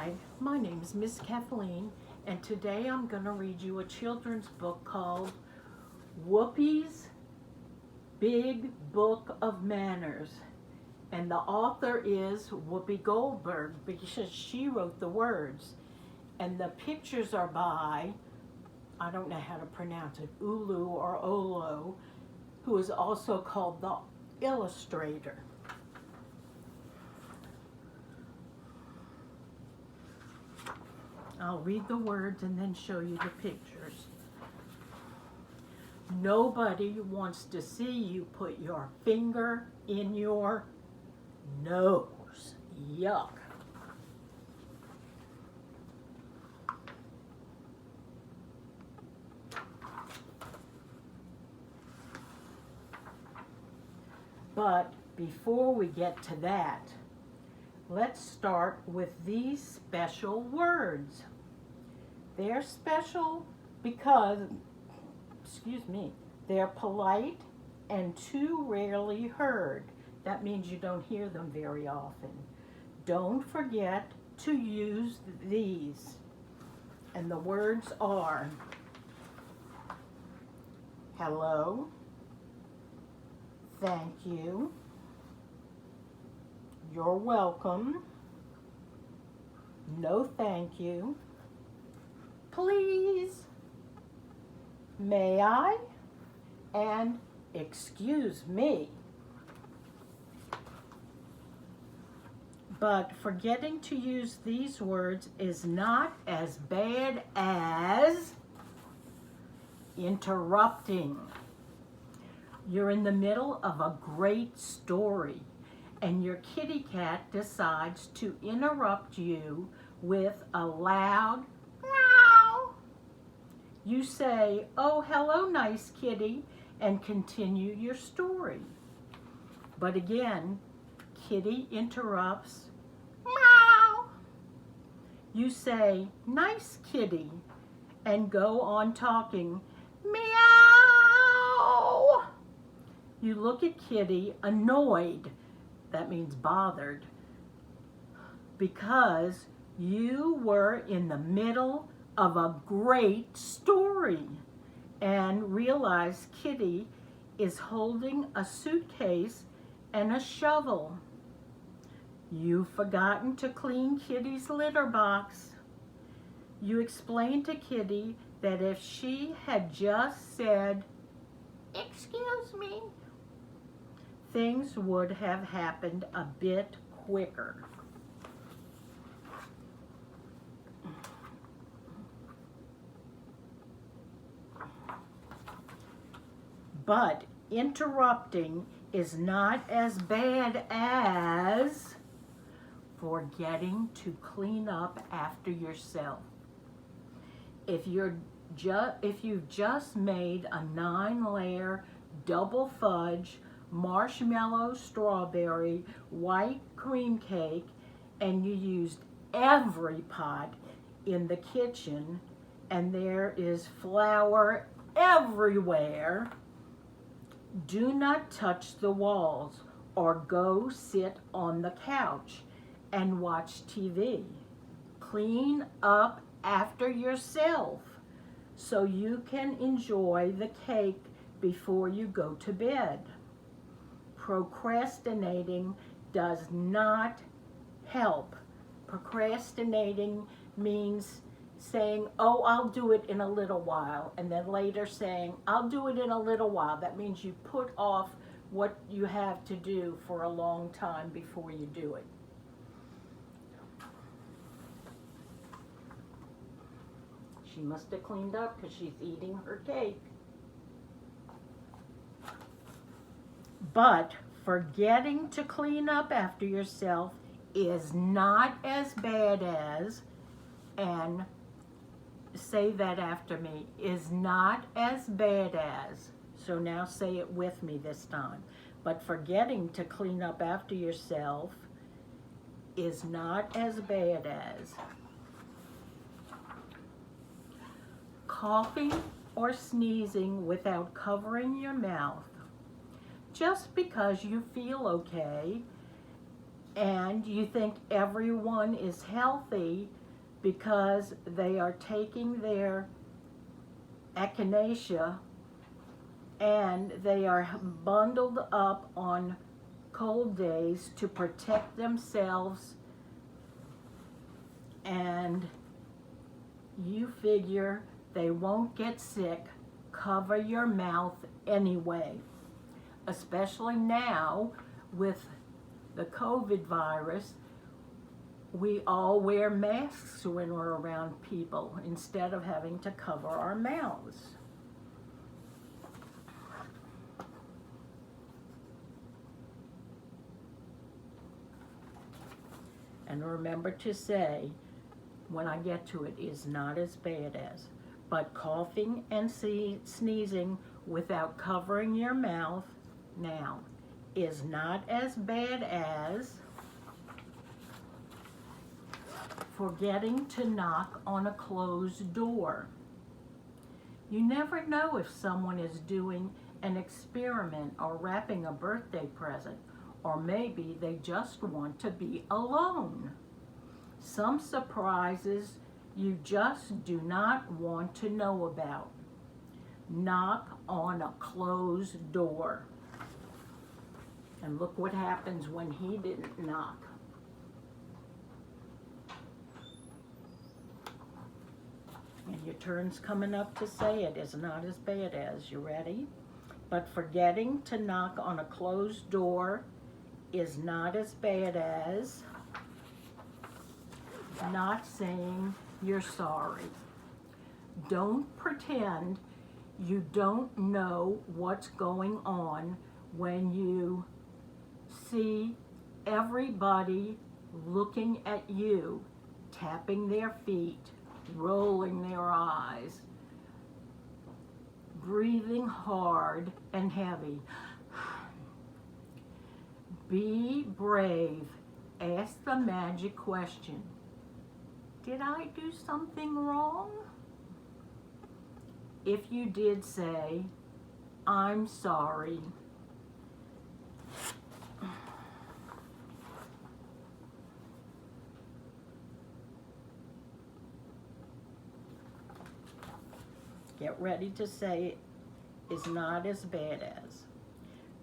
Hi, my name is Miss Kathleen, and today I'm going to read you a children's book called Whoopi's Big Book of Manners. And the author is Whoopi Goldberg because she wrote the words. And the pictures are by, I don't know how to pronounce it, Ulu or Olo, who is also called the illustrator. I'll read the words and then show you the pictures. Nobody wants to see you put your finger in your nose. Yuck. But before we get to that, let's start with these special words. They're special because, they're polite and too rarely heard. That means you don't hear them very often. Don't forget to use these. And the words are hello, thank you, you're welcome, no thank you, please, may I, and excuse me. But forgetting to use these words is not as bad as interrupting. You're in the middle of a great story, and your kitty cat decides to interrupt you with a loud meow. You say, "Oh, hello, nice kitty," and continue your story. But again, kitty interrupts, meow. You say, "Nice kitty," and go on talking, meow. You look at kitty annoyed, that means bothered, because you were in the middle of a great story and realize kitty is holding a suitcase and a shovel. You've forgotten to clean kitty's litter box. You explain to kitty that if she had just said, "Excuse me," things would have happened a bit quicker. But interrupting is not as bad as forgetting to clean up after yourself. If you've just made a 9-layer double fudge, marshmallow, strawberry, white cream cake, and you used every pot in the kitchen, and there is flour everywhere, do not touch the walls or go sit on the couch and watch TV. Clean up after yourself so you can enjoy the cake before you go to bed. Procrastinating does not help. Procrastinating means saying, "Oh, I'll do it in a little while," and then later saying, "I'll do it in a little while." That means you put off what you have to do for a long time before you do it. She must have cleaned up because she's eating her cake. But forgetting to clean up after yourself is not as bad as, and say that after me, is not as bad as. So now say it with me this time. But forgetting to clean up after yourself is not as bad as. Coughing or sneezing without covering your mouth. Just because you feel okay and you think everyone is healthy because they are taking their echinacea and they are bundled up on cold days to protect themselves, and you figure they won't get sick. Cover your mouth anyway, especially now with the COVID virus. We all wear masks when we're around people instead of having to cover our mouths. And remember to say, when I get to it, is not as bad as. But coughing and sneezing without covering your mouth now is not as bad as forgetting to knock on a closed door. You never know if someone is doing an experiment or wrapping a birthday present, or maybe they just want to be alone. Some surprises you just do not want to know about. Knock on a closed door. And look what happens when he didn't knock. And your turn's coming up to say it is not as bad as. You ready? But forgetting to knock on a closed door is not as bad as not saying you're sorry. Don't pretend you don't know what's going on when you see everybody looking at you, tapping their feet, rolling their eyes, breathing hard and heavy. Be brave. Ask the magic question. Did I do something wrong? If you did, say, I'm sorry. Get ready to say it is not as bad as.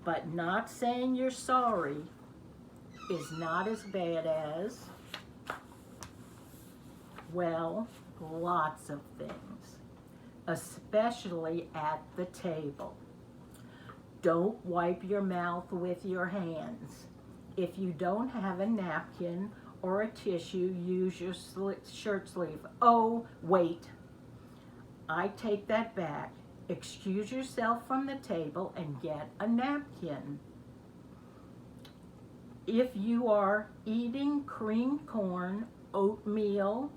But not saying you're sorry is not as bad as, well, lots of things, especially at the table. Don't wipe your mouth with your hands. If you don't have a napkin or a tissue, use your shirt sleeve. Oh, wait. I take that back. Excuse yourself from the table and get a napkin. If you are eating creamed corn, oatmeal,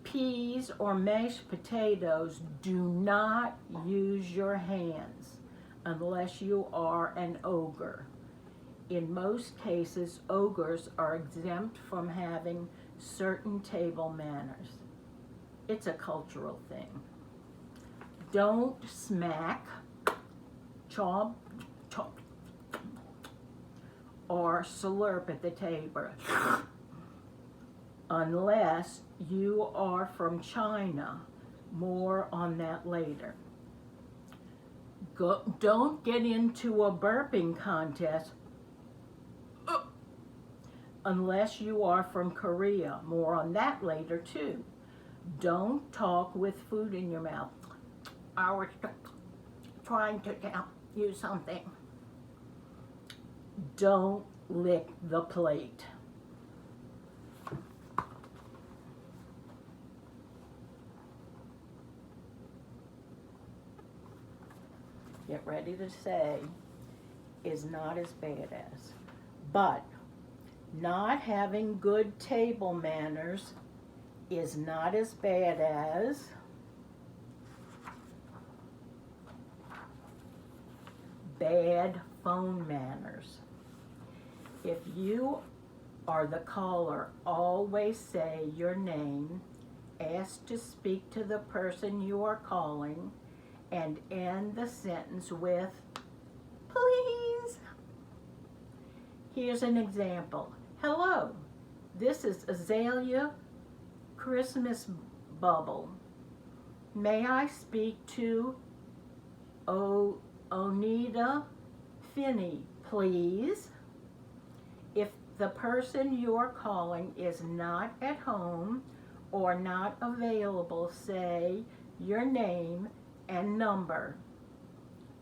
peas, or mashed potatoes, do not use your hands unless you are an ogre. In most cases, ogres are exempt from having certain table manners. It's a cultural thing. Don't smack, chomp, chomp, or slurp at the table unless you are from China. More on that later. Don't get into a burping contest unless you are from Korea. More on that later too. Don't talk with food in your mouth. I was trying to tell you something. Don't lick the plate. Get ready to say is not as bad as. But not having good table manners is not as bad as bad phone manners. If you are the caller, always say your name, ask to speak to the person you are calling, and end the sentence with, please. Here's an example. Hello, this is Azalea Christmas Bubble. May I speak to Onita Finney, please? If the person you're calling is not at home or not available, say your name and number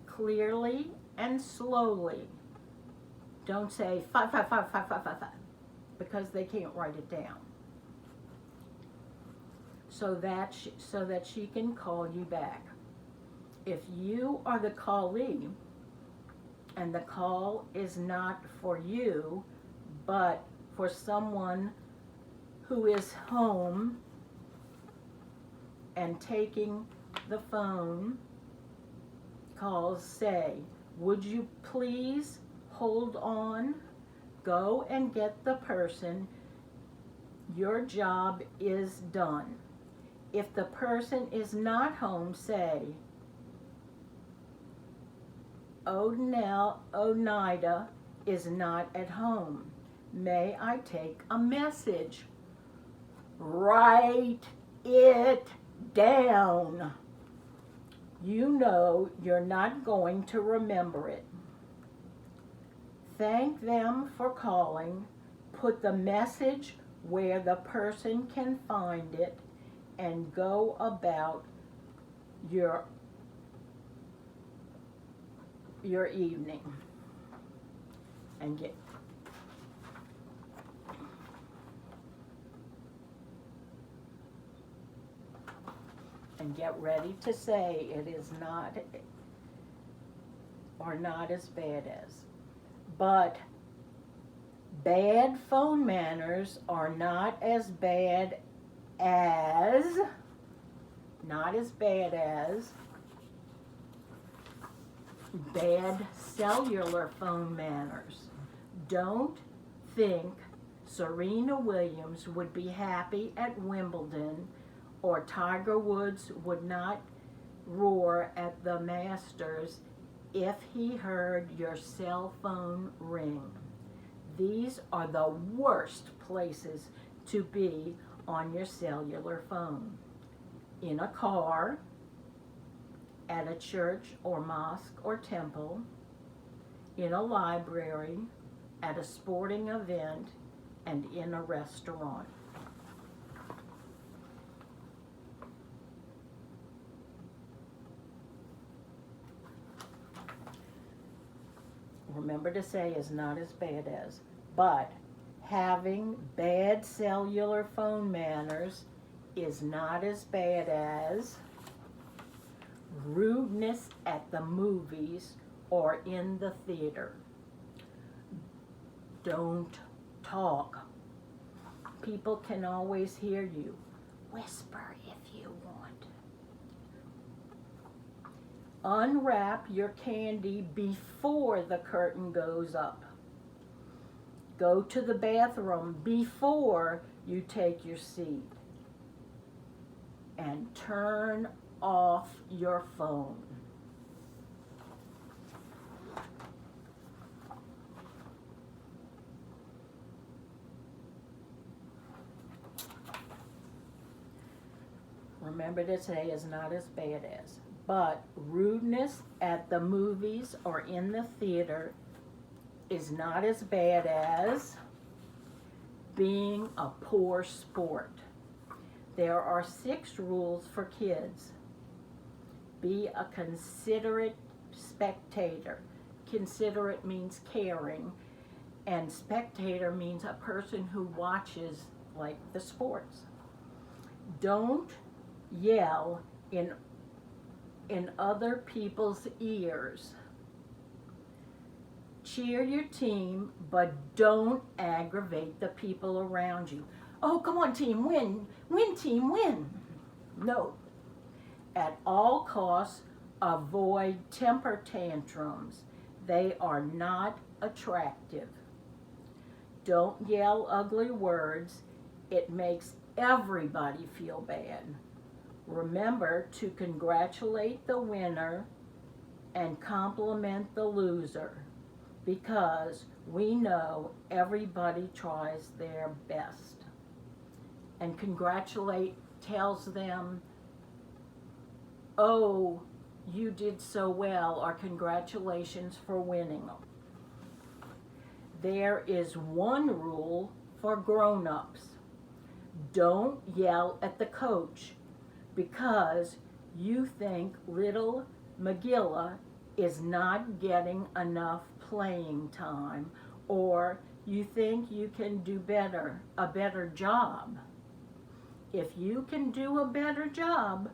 clearly and slowly. Don't say 5555555 because they can't write it down. So that she can call you back. If you are the callee and the call is not for you, but for someone who is home and taking the phone calls, say, would you please hold on? Go and get the person. Your job is done. If the person is not home, say, Oneida is not at home. May I take a message? Write it down. You know you're not going to remember it. Thank them for calling. Put the message where the person can find it and go about your evening. And get ready to say it is not or not as bad as. But bad phone manners are not as bad as bad cellular phone manners. Don't think Serena Williams would be happy at Wimbledon or Tiger Woods would not roar at the Masters if he heard your cell phone ring. These are the worst places to be on your cellular phone. In a car, at a church or mosque or temple, in a library, at a sporting event, and in a restaurant. Remember to say is not as bad as, but having bad cellular phone manners is not as bad as rudeness at the movies or in the theater. Don't talk. People can always hear you. Whisper if you want. Unwrap your candy before the curtain goes up. Go to the bathroom before you take your seat. And turn off your phone. Remember to say is not as bad as. But rudeness at the movies or in the theater is not as bad as being a poor sport. There are 6 rules for kids. Be a considerate spectator. Considerate means caring, and spectator means a person who watches, like, the sports. Don't yell in other people's ears. Cheer your team, but don't aggravate the people around you. Oh, come on, team, win. Win, team, win. No. At all costs, avoid temper tantrums. They are not attractive. Don't yell ugly words. It makes everybody feel bad. Remember to congratulate the winner and compliment the loser, because we know everybody tries their best. And congratulate tells them, oh, you did so well, or congratulations for winning. There is one rule for grown-ups. Don't yell at the coach because you think little Magilla is not getting enough playing time, or you think you can do a better job. If you can do a better job,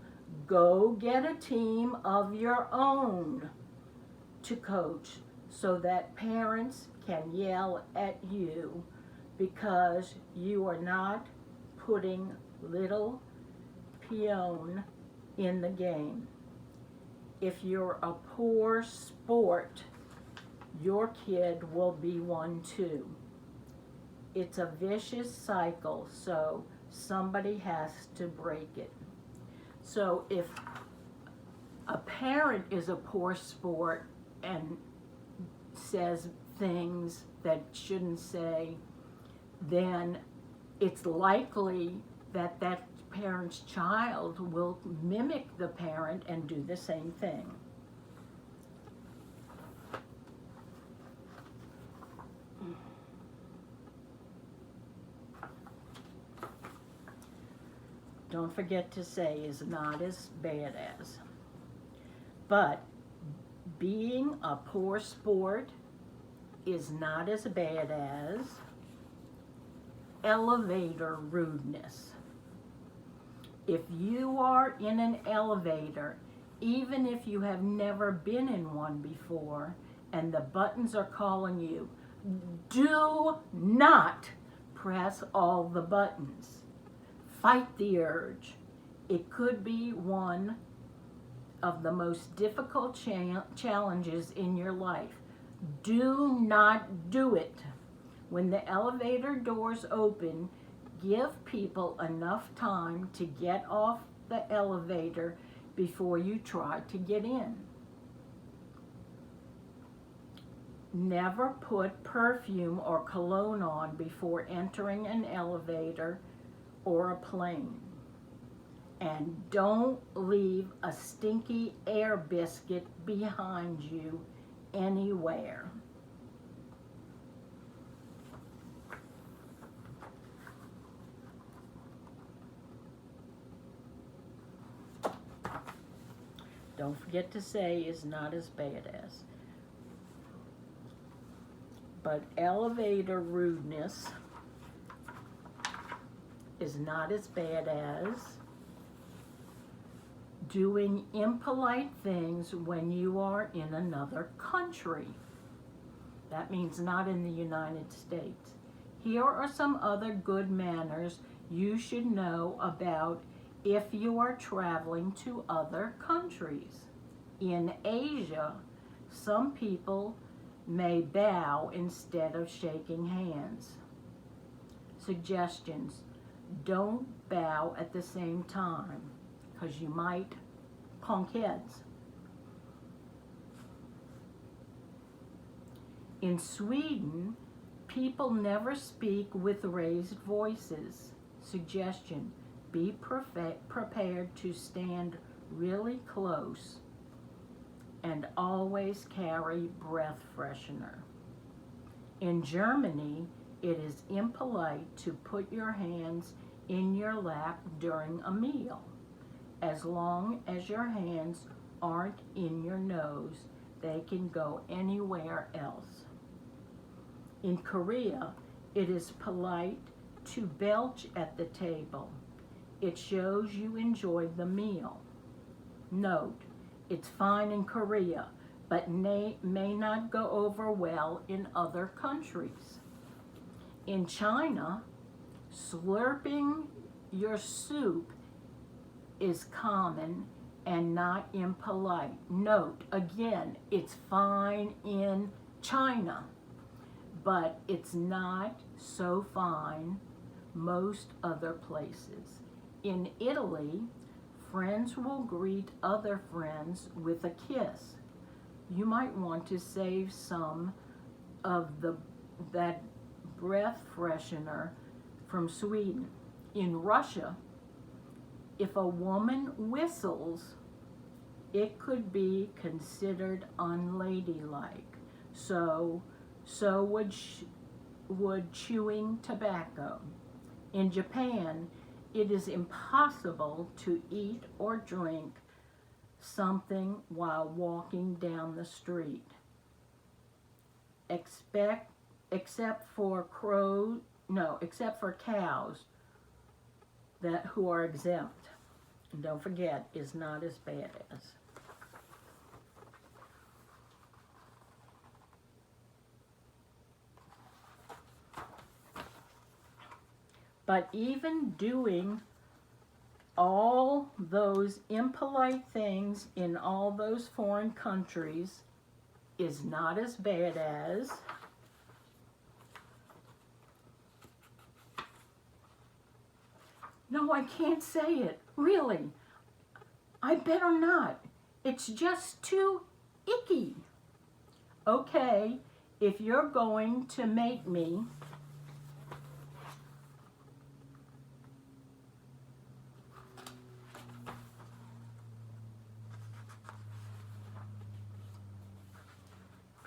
go get a team of your own to coach so that parents can yell at you because you are not putting little peon in the game. If you're a poor sport, your kid will be one too. It's a vicious cycle, so somebody has to break it. So if a parent is a poor sport and says things that shouldn't say, then it's likely that that parent's child will mimic the parent and do the same thing. Don't forget to say is not as bad as. But being a poor sport is not as bad as elevator rudeness. If you are in an elevator, even if you have never been in one before, and the buttons are calling you, do not press all the buttons. Fight the urge. It could be one of the most difficult challenges in your life. Do not do it. When the elevator doors open, give people enough time to get off the elevator before you try to get in. Never put perfume or cologne on before entering an elevator or a plane. And don't leave a stinky air biscuit behind you anywhere. Don't forget to say is not as bad as. But elevator rudeness is not as bad as doing impolite things when you are in another country. That means not in the United States. Here are some other good manners you should know about if you are traveling to other countries. In Asia, some people may bow instead of shaking hands. Suggestions: don't bow at the same time because you might honk heads. In Sweden, people never speak with raised voices. Suggestion: be prepared to stand really close and always carry breath freshener. In Germany, it is impolite to put your hands in your lap during a meal. As long as your hands aren't in your nose, they can go anywhere else. In Korea, it is polite to belch at the table. It shows you enjoyed the meal. Note, it's fine in Korea, but may not go over well in other countries. In China, slurping your soup is common and not impolite. Note, again, it's fine in China, but it's not so fine most other places. In Italy, friends will greet other friends with a kiss. You might want to save some of the that breath freshener from Sweden. In Russia, if a woman whistles, it could be considered unladylike. So would chewing tobacco. In Japan, it is impossible to eat or drink something while walking down the street, except for cows who are exempt. And don't forget, is not as bad as. But even doing all those impolite things in all those foreign countries is not as bad as no, I can't say it. Really. I better not. It's just too icky. Okay, if you're going to make me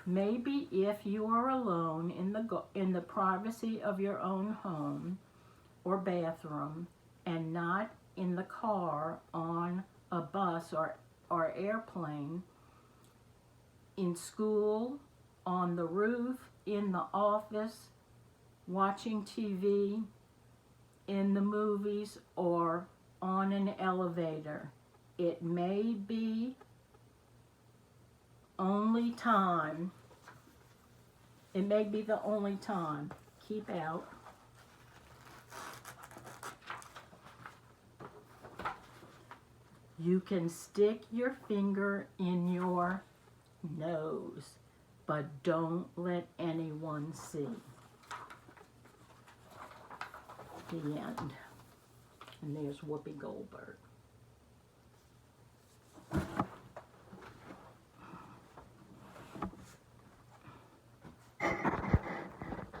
maybe if you are alone in the privacy of your own home or bathroom and not in the car, on a bus or airplane, in school, on the roof, in the office, watching TV, in the movies, or on an elevator. It may be only time. It may be the only time. Keep out. You can stick your finger in your nose, but don't let anyone see. The end. And there's Whoopi Goldberg.